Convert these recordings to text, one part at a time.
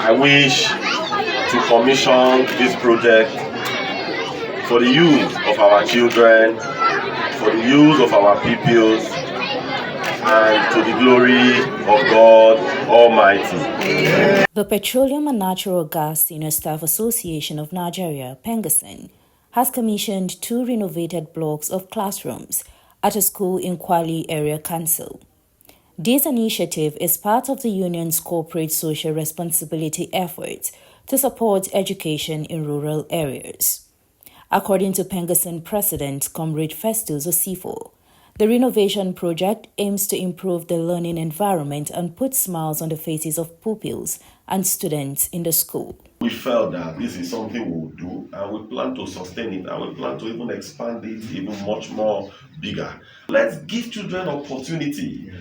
I wish to commission this project for the use of our children, for the use of our pupils, and to the glory of God Almighty. The Petroleum and Natural Gas Senior Staff Association of Nigeria, PENGASSAN, has commissioned 2 renovated blocks of classrooms at a school in Kwali Area Council. This initiative is part of the union's corporate social responsibility efforts to support education in rural areas. According to PENGASSAN President Comrade Festus Osifo, the renovation project aims to improve the learning environment and put smiles on the faces of pupils and students in the school. We felt that this is something we'll do, and we plan to sustain it, and we plan to even expand it even much more bigger. Let's give children opportunity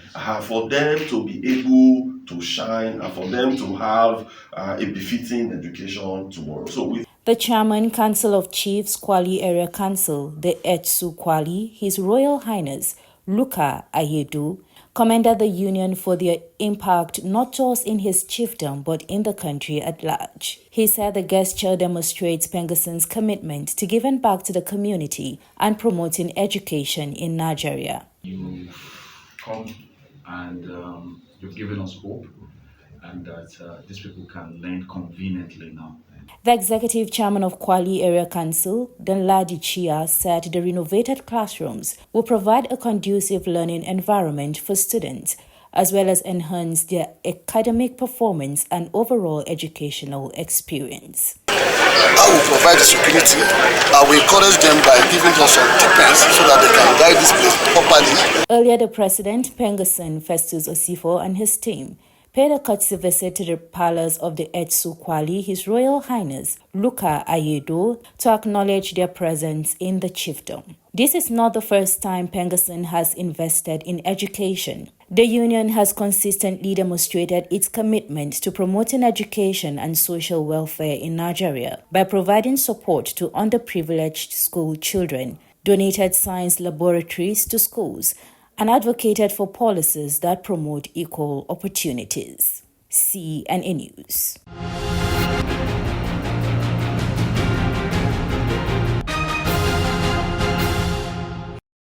for them to be able to shine and for them to have a befitting education tomorrow. The Chairman, Council of Chiefs, Kwali Area Council, the Etsu Kwali, His Royal Highness Luka Ayedoo, commended the union for their impact not just in his chiefdom but in the country at large. He said the gesture demonstrates PENGASSAN's commitment to giving back to the community and promoting education in Nigeria. You've come and you've given us hope, and that these people can learn conveniently now. The executive chairman of Kwali Area Council, Danladi Chia, said the renovated classrooms will provide a conducive learning environment for students, as well as enhance their academic performance and overall educational experience. I will provide the security. I will encourage them by giving us some tips so that they can guide this place properly. Earlier, the president, PENGASSAN Festus Osifo, and his team paid a courtesy visit to the palace of the Etsu Kwali, His Royal Highness Luka Ayedoo, to acknowledge their presence in the chiefdom. This is not the first time PENGASSAN has invested in education. The union has consistently demonstrated its commitment to promoting education and social welfare in Nigeria by providing support to underprivileged school children, donated science laboratories to schools, and advocated for policies that promote equal opportunities. CNA News.